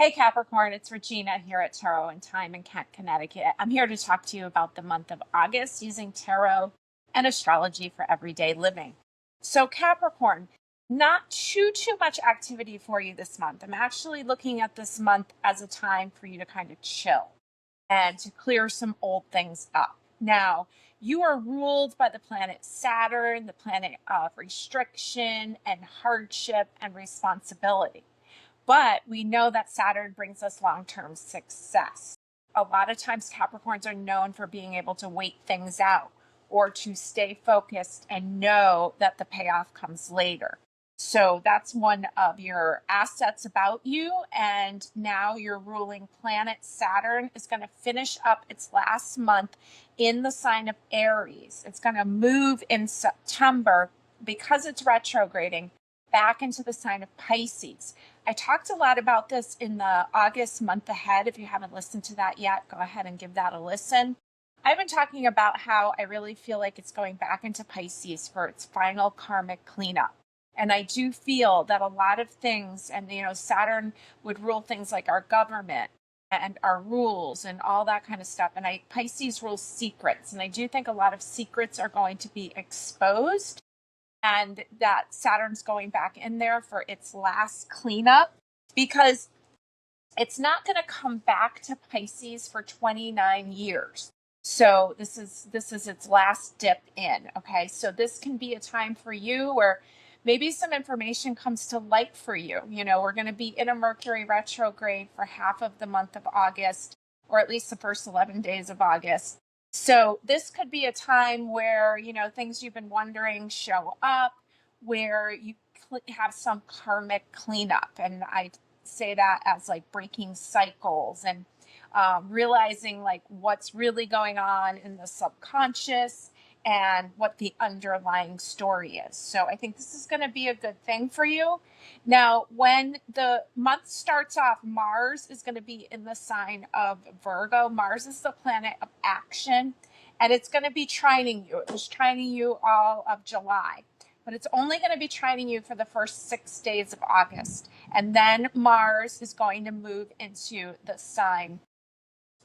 Hey Capricorn, it's Regina here at Tarot and Time in Kent, Connecticut. I'm here to talk to you about the month of August using tarot and astrology for everyday living. So Capricorn, not too much activity for you this month. I'm actually looking at this month as a time for you to kind of chill and to clear some old things up. Now, you are ruled by the planet Saturn, the planet of restriction and hardship and responsibility. But we know that Saturn brings us long-term success. A lot of times Capricorns are known for being able to wait things out or to stay focused and know that the payoff comes later. So that's one of your assets about you. And now your ruling planet Saturn is going to finish up its last month in the sign of Aries. It's going to move in September because it's retrograding back into the sign of Pisces. I talked a lot about this in the August month ahead. If you haven't listened to that yet, go ahead and give that a listen. I've been talking about how I really feel like it's going back into Pisces for its final karmic cleanup. And I do feel that a lot of things, and Saturn would rule things like our government and our rules and all that kind of stuff. And Pisces rules secrets. And I do think a lot of secrets are going to be exposed, and that Saturn's going back in there for its last cleanup, because it's not going to come back to Pisces for 29 years. So this is its last dip in. Okay. So this can be a time for you where maybe some information comes to light for you. We're going to be in a Mercury retrograde for half of the month of August, or at least the first 11 days of August. So this could be a time where, things you've been wondering show up, where you have some karmic cleanup. And I say that as like breaking cycles and realizing like what's really going on in the subconscious and what the underlying story is. So I think this is going to be a good thing for you. Now, when the month starts off, Mars is going to be in the sign of Virgo. Mars is the planet of action, and it's going to be trining you. It was trining you all of July, but it's only going to be trining you for the first 6 days of August. And then Mars is going to move into the sign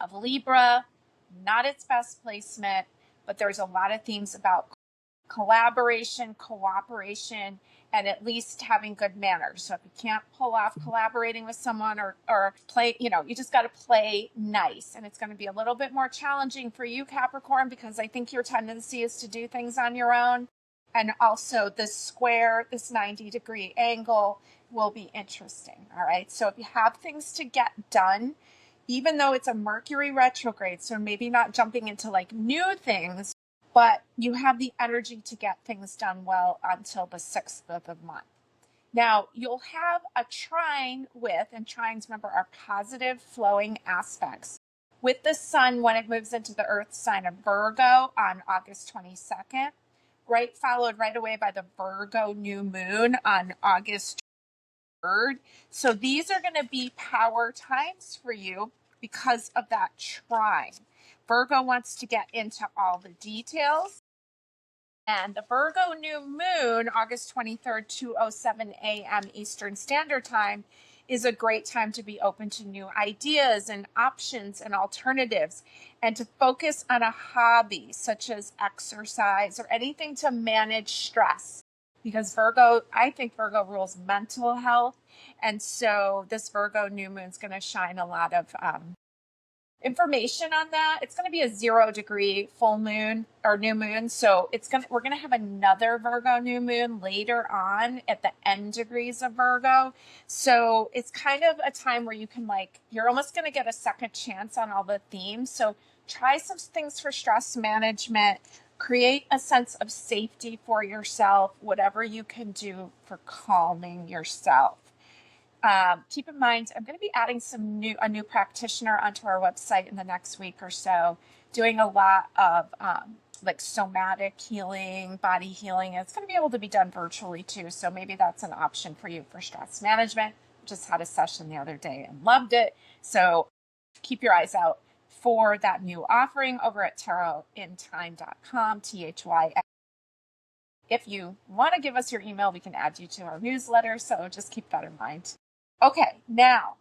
of Libra, not its best placement, but there's a lot of themes about collaboration, cooperation, and at least having good manners. So if you can't pull off collaborating with someone or play, you just got to play nice. And it's going to be a little bit more challenging for you, Capricorn, because I think your tendency is to do things on your own. And also this square, this 90-degree angle will be interesting. All right. So if you have things to get done, even though it's a Mercury retrograde, so maybe not jumping into like new things, but you have the energy to get things done well until the 6th of the month. Now, you'll have a trine with, and trines, remember, are positive flowing aspects, with the sun when it moves into the earth sign of Virgo on August 22nd, followed right away by the Virgo new moon on August 3rd. So these are going to be power times for you because of that trine. Virgo wants to get into all the details. And the Virgo new moon, August 23rd, 2:07 a.m. Eastern Standard Time, is a great time to be open to new ideas and options and alternatives, and to focus on a hobby such as exercise or anything to manage stress. Because I think Virgo rules mental health. And so this Virgo new moon is going to shine a lot of information on that. It's going to be a 0-degree full moon or new moon. So we're going to have another Virgo new moon later on at the end degrees of Virgo. So it's kind of a time where you can you're almost going to get a second chance on all the themes. So try some things for stress management. Create a sense of safety for yourself, whatever you can do for calming yourself. Keep in mind, I'm going to be adding a new practitioner onto our website in the next week or so, doing a lot of somatic healing, body healing. It's going to be able to be done virtually too. So maybe that's an option for you for stress management. Just had a session the other day and loved it. So keep your eyes out for that new offering over at tarotintime.com, THY. If you want to give us your email, we can add you to our newsletter. So just keep that in mind. Okay, now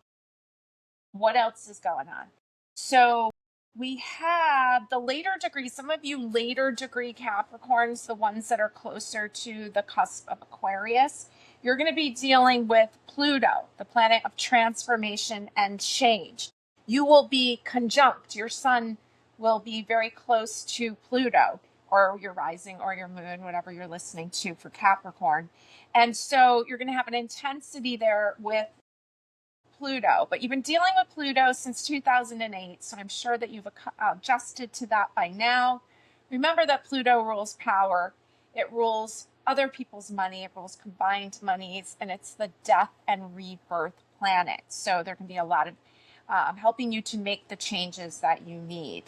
What else is going on? So we have the later degree, some of you later degree Capricorns, the ones that are closer to the cusp of Aquarius, you're going to be dealing with Pluto, the planet of transformation and change. You will be conjunct. Your sun will be very close to Pluto, or your rising or your moon, whatever you're listening to for Capricorn. And so you're going to have an intensity there with Pluto, but you've been dealing with Pluto since 2008, so I'm sure that you've adjusted to that by now. Remember that Pluto rules power. It rules other people's money. It rules combined monies, and it's the death and rebirth planet. So there can be a lot of helping you to make the changes that you need.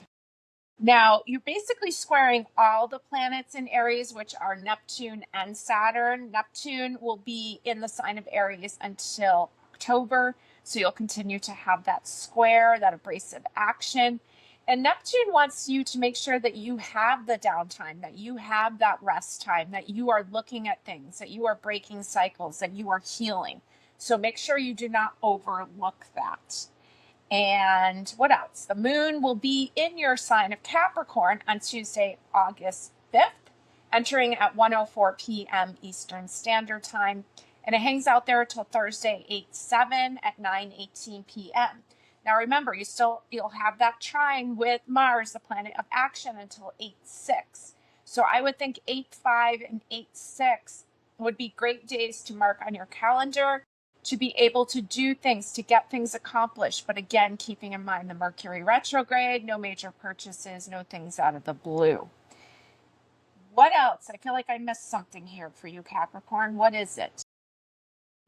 Now, you're basically squaring all the planets in Aries, which are Neptune and Saturn. Neptune will be in the sign of Aries until October, so you'll continue to have that square, that abrasive action. And Neptune wants you to make sure that you have the downtime, that you have that rest time, that you are looking at things, that you are breaking cycles, that you are healing. So make sure you do not overlook that. And what else? The moon will be in your sign of Capricorn on Tuesday, August 5th, entering at 1:04 p.m. Eastern Standard Time. And it hangs out there until Thursday, 8/7 at 9:18 p.m. Now remember, you'll have that trine with Mars, the planet of action, until 8/6. So I would think 8/5 and 8/6 would be great days to mark on your calendar, to be able to do things, to get things accomplished. But again, keeping in mind the Mercury retrograde, no major purchases, no things out of the blue. What else? I feel like I missed something here for you, Capricorn. What is it?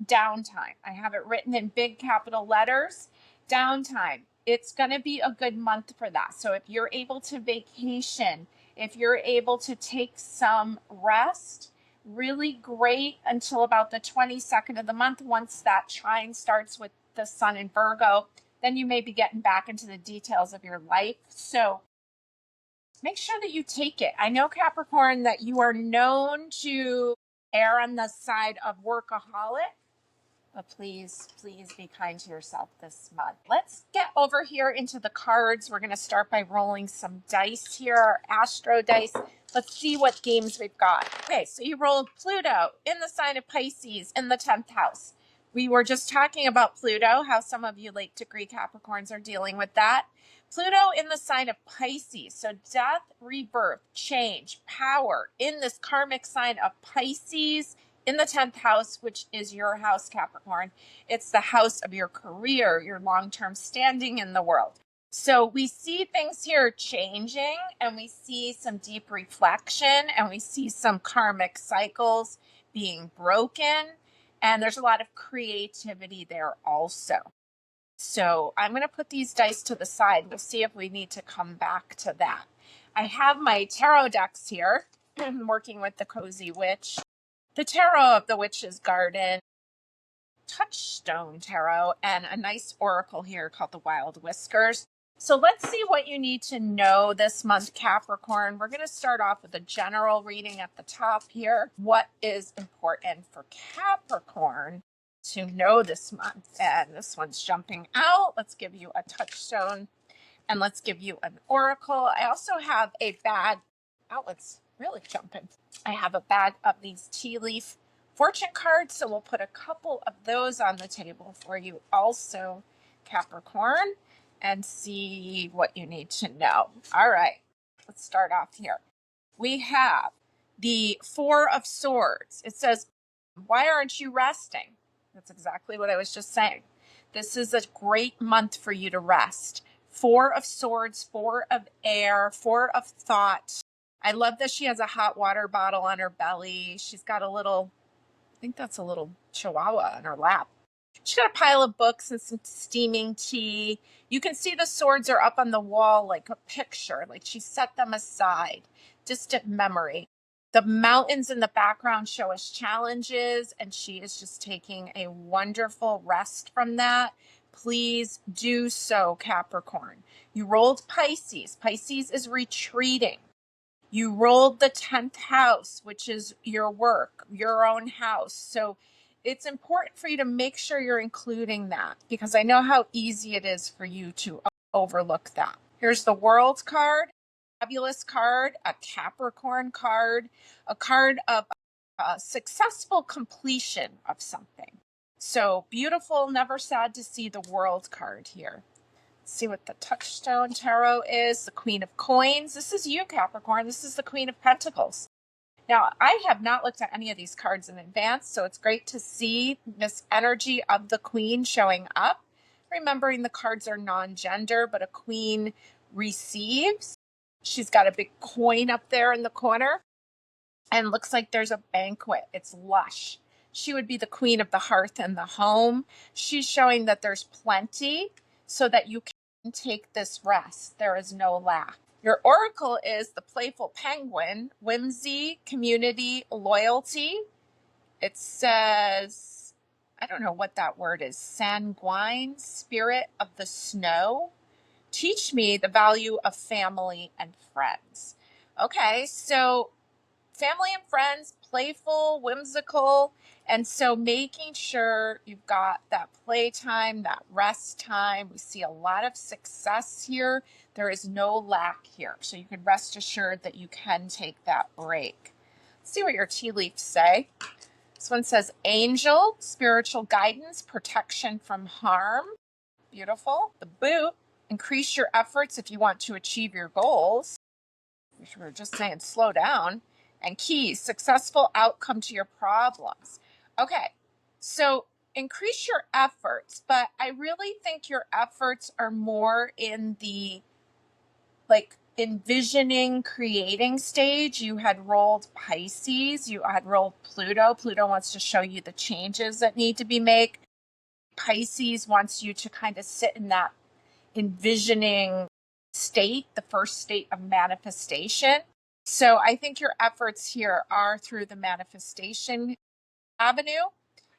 Downtime. I have it written in big capital letters. Downtime. It's going to be a good month for that. So if you're able to vacation, if you're able to take some rest, really great until about the 22nd of the month. Once that trine starts with the sun in Virgo, then you may be getting back into the details of your life. So make sure that you take it. I know, Capricorn, that you are known to err on the side of workaholic, but please be kind to yourself this month. Let's get over here into the cards. We're going to start by rolling some dice here, our Astro dice. Let's see what games we've got. Okay, so you rolled Pluto in the sign of Pisces in the 10th house. We were just talking about Pluto, how some of you late degree Capricorns are dealing with that. Pluto in the sign of Pisces. So death, rebirth, change, power in this karmic sign of Pisces in the 10th house, which is your house, Capricorn. It's the house of your career, your long-term standing in the world. So we see things here changing, and we see some deep reflection, and we see some karmic cycles being broken, and there's a lot of creativity there also. So I'm going to put these dice to the side. We'll see if we need to come back to that. I have my tarot decks here. I'm working with the Cozy Witch, the Tarot of the Witch's Garden, Touchstone Tarot, and a nice oracle here called the Wild Whiskers. So let's see what you need to know this month, Capricorn. We're going to start off with a general reading at the top here. What is important for Capricorn to know this month? And this one's jumping out. Let's give you a touchstone, and let's give you an oracle. I also have a bag. Oh, it's really jumping. I have a bag of these tea leaf fortune cards, so we'll put a couple of those on the table for you also, Capricorn, and see what you need to know. All right, let's start off here. We have the Four of Swords. It says, why aren't you resting? That's exactly what I was just saying. This is a great month for you to rest. Four of Swords, four of air, four of thought. I love that she has a hot water bottle on her belly. She's got a little, I think that's a little chihuahua on her lap. She's got a pile of books and some steaming tea. You can see the swords are up on the wall like a picture, like she set them aside. Distant memory. The mountains in the background show us challenges, and she is just taking a wonderful rest from that. Please do so, Capricorn. You rolled Pisces. Pisces is retreating. You rolled the 10th house, which is your work, your own house. So it's important for you to make sure you're including that, because I know how easy it is for you to overlook that. Here's the World card, fabulous card, a Capricorn card, a card of successful completion of something. So beautiful, never sad to see the World card here. Let's see what the Touchstone Tarot is. The Queen of Coins. This is you, Capricorn. This is the Queen of Pentacles. Now, I have not looked at any of these cards in advance, so it's great to see this energy of the Queen showing up. Remembering the cards are non-gender, but a queen receives. She's got a big coin up there in the corner, and looks like there's a banquet. It's lush. She would be the queen of the hearth and the home. She's showing that there's plenty so that you can take this rest. There is no lack. Your oracle is the playful penguin, whimsy, community, loyalty. It says, I don't know what that word is, sanguine, spirit of the snow. Teach me the value of family and friends. Okay, so family and friends, playful, whimsical, and so making sure you've got that playtime, that rest time. We see a lot of success here. There is no lack here. So you can rest assured that you can take that break. Let's see what your tea leaves say. This one says angel, spiritual guidance, protection from harm. Beautiful. The boot, increase your efforts if you want to achieve your goals. We were just saying slow down. And keys, successful outcome to your problems. Okay, so increase your efforts, but I really think your efforts are more in the envisioning, creating stage. You had rolled Pisces, you had rolled Pluto. Pluto wants to show you the changes that need to be made. Pisces wants you to kind of sit in that envisioning state, the first state of manifestation. So I think your efforts here are through the manifestation avenue,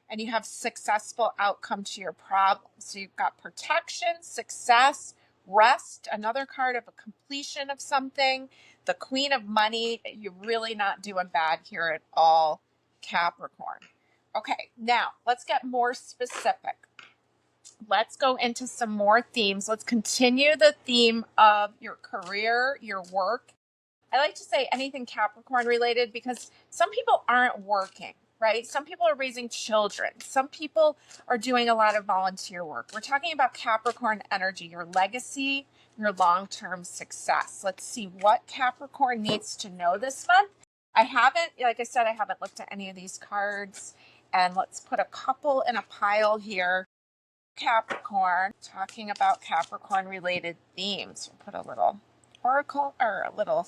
and you have successful outcome to your problem. So you've got protection, success, rest, another card of a completion of something, the Queen of Money. You're really not doing bad here at all, Capricorn. Okay, now let's get more specific. Let's go into some more themes. Let's continue the theme of your career, your work. I like to say anything Capricorn related because some people aren't working, right? Some people are raising children. Some people are doing a lot of volunteer work. We're talking about Capricorn energy, your legacy, your long-term success. Let's see what Capricorn needs to know this month. Like I said, I haven't looked at any of these cards. And let's put a couple in a pile here. Capricorn, talking about Capricorn related themes. We'll put a little oracle or a little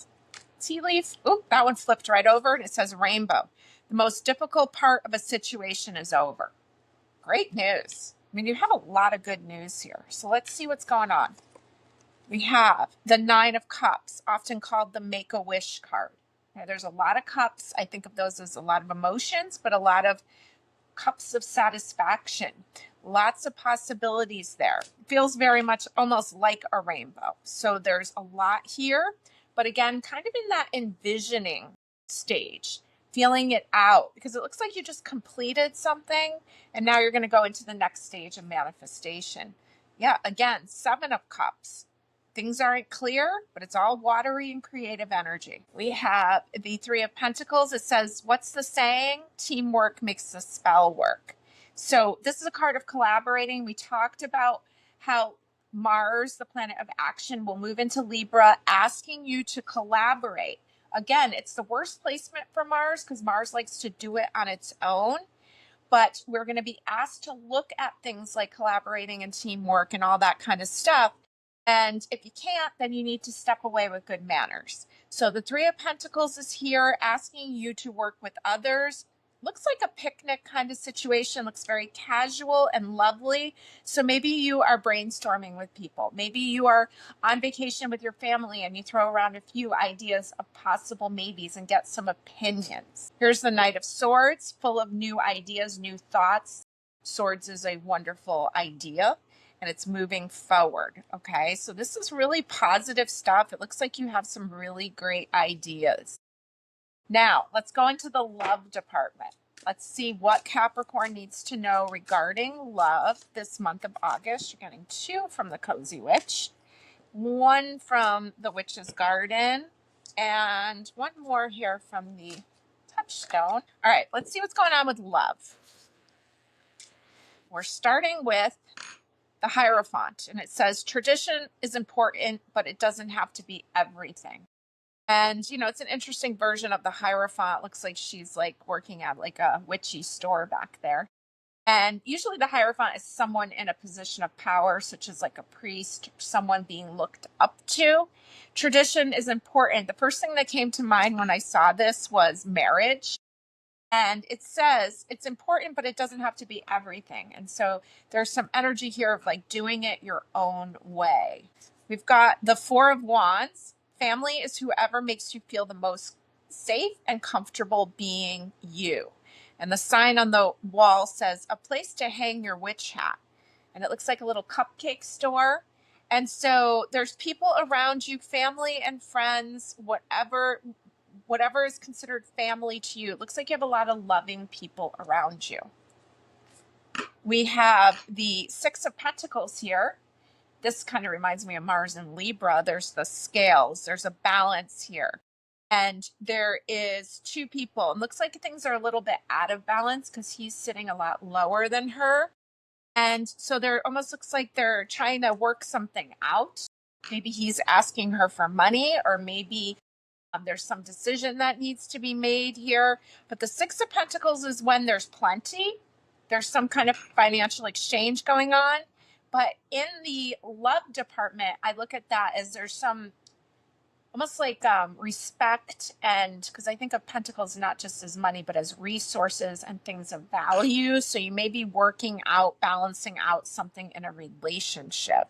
tea leaf. Oop, that one flipped right over and it says rainbow. The most difficult part of a situation is over. Great news. I mean, you have a lot of good news here. So let's see what's going on. We have the Nine of Cups, often called the Make-A-Wish card. Now, there's a lot of cups. I think of those as a lot of emotions, but a lot of cups of satisfaction. Lots of possibilities there. Feels very much almost like a rainbow. So there's a lot here. But again, kind of in that envisioning stage, feeling it out, because it looks like you just completed something and now you're going to go into the next stage of manifestation. Yeah, again, Seven of Cups. Things aren't clear, but it's all watery and creative energy. We have the Three of Pentacles. It says, what's the saying? Teamwork makes the spell work. So this is a card of collaborating. We talked about how Mars, the planet of action, will move into Libra, asking you to collaborate. Again, it's the worst placement for Mars because Mars likes to do it on its own. But we're going to be asked to look at things like collaborating and teamwork and all that kind of stuff. And if you can't, then you need to step away with good manners. So the Three of Pentacles is here asking you to work with others. Looks like a picnic kind of situation. Looks very casual and lovely. So maybe you are brainstorming with people. Maybe you are on vacation with your family and you throw around a few ideas of possible maybes and get some opinions. Here's the Knight of Swords, full of new ideas, new thoughts. Swords is a wonderful idea and it's moving forward. Okay, so this is really positive stuff. It looks like you have some really great ideas. Now, let's go into the love department. Let's see what Capricorn needs to know regarding love this month of August. You're getting 2 from the Cozy Witch, 1 from the Witch's Garden, and 1 more here from the Touchstone. All right, let's see what's going on with love. We're starting with the Hierophant, and it says tradition is important, but it doesn't have to be everything. And, you know, it's an interesting version of the Hierophant. Looks like she's like working at like a witchy store back there. And usually the Hierophant is someone in a position of power, such as like a priest, someone being looked up to. Tradition is important. The first thing that came to mind when I saw this was marriage. And it says it's important, but it doesn't have to be everything. And so there's some energy here of like doing it your own way. We've got the 4 of Wands. Family is whoever makes you feel the most safe and comfortable being you. And the sign on the wall says a place to hang your witch hat. And it looks like a little cupcake store. And so there's people around you, family and friends, whatever is considered family to you. It looks like you have a lot of loving people around you. We have the 6 of Pentacles here. This kind of reminds me of Mars and Libra. There's the scales. There's a balance here. And there is 2 people. It looks like things are a little bit out of balance because he's sitting a lot lower than her. And so there almost looks like they're trying to work something out. Maybe he's asking her for money, or maybe there's some decision that needs to be made here. But the 6 of Pentacles is when there's plenty. There's some kind of financial exchange going on. But in the love department, I look at that as there's some almost like respect, and because I think of Pentacles not just as money, but as resources and things of value. So you may be working out, balancing out something in a relationship.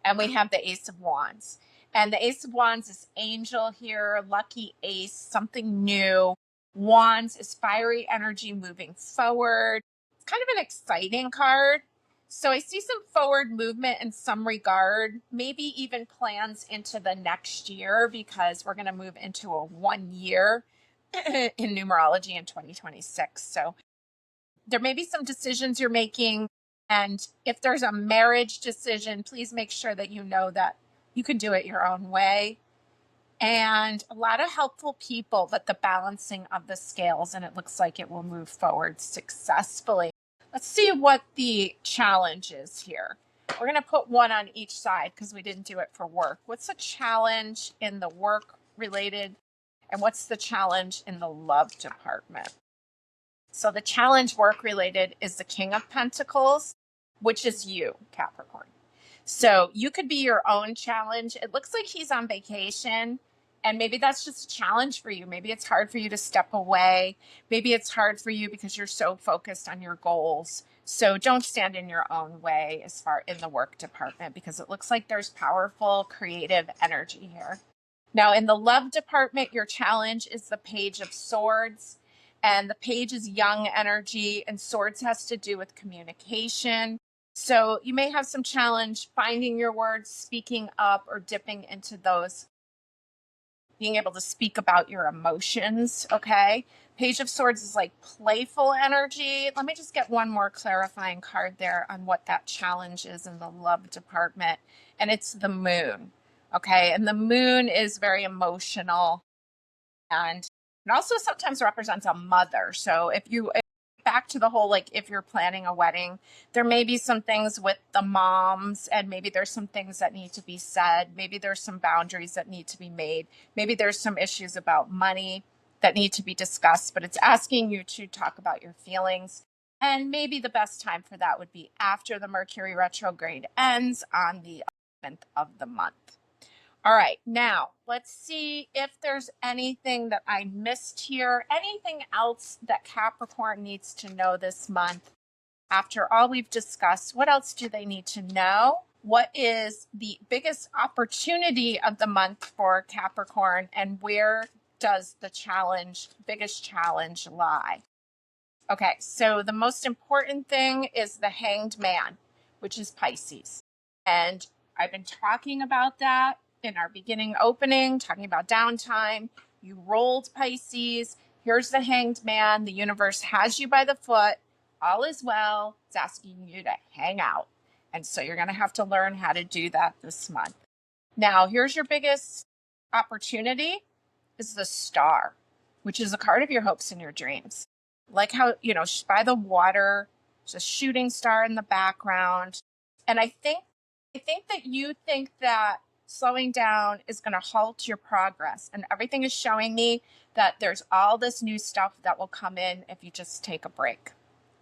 And we have the Ace of Wands. And the Ace of Wands is angel here, lucky ace, something new. Wands is fiery energy moving forward. It's kind of an exciting card. So I see some forward movement in some regard, maybe even plans into the next year, because we're going to move into a 1 year in numerology in 2026. So there may be some decisions you're making. And if there's a marriage decision, please make sure that you know that you can do it your own way. And a lot of helpful people, but the balancing of the scales, and it looks like it will move forward successfully. Let's see what the challenge is here. We're going to put 1 on each side because we didn't do it for work. What's the challenge in the work related, and what's the challenge in the love department? So the challenge work related is the King of Pentacles, which is you, Capricorn. So you could be your own challenge. It looks like he's on vacation, and maybe that's just a challenge for you. Maybe it's hard for you to step away. Maybe it's hard for you because you're so focused on your goals. So don't stand in your own way as far in the work department, because it looks like there's powerful, creative energy here. Now in the love department, your challenge is the Page of Swords. And the Page is young energy, and Swords has to do with communication. So you may have some challenge finding your words, speaking up, or dipping into those, being able to speak about your emotions, okay? Page of Swords is like playful energy. Let me just get 1 more clarifying card there on what that challenge is in the love department. And it's the Moon, okay? And the Moon is very emotional, and it also sometimes represents a mother. So if back to the whole, like if you're planning a wedding, there may be some things with the moms, and maybe there's some things that need to be said. Maybe there's some boundaries that need to be made. Maybe there's some issues about money that need to be discussed, but it's asking you to talk about your feelings. And maybe the best time for that would be after the Mercury retrograde ends on the 11th of the month. All right, now let's see if there's anything that I missed here, anything else that Capricorn needs to know this month. After all we've discussed, what else do they need to know? What is the biggest opportunity of the month for Capricorn, and where does the biggest challenge lie? Okay, so the most important thing is the Hanged Man, which is Pisces. And I've been talking about that in our beginning opening, talking about downtime. You rolled Pisces. Here's the Hanged Man. The universe has you by the foot. All is well. It's asking you to hang out. And so you're going to have to learn how to do that this month. Now, here's your biggest opportunity is the Star, which is a card of your hopes and your dreams. Like how, by the water, there's a shooting star in the background. And I think that you think that slowing down is going to halt your progress. And everything is showing me that there's all this new stuff that will come in if you just take a break.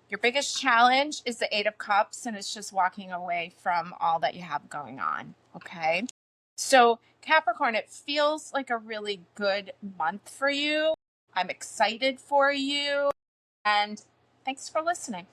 Your biggest challenge is the Eight of Cups, and it's just walking away from all that you have going on. Okay. So Capricorn, it feels like a really good month for you. I'm excited for you. And thanks for listening.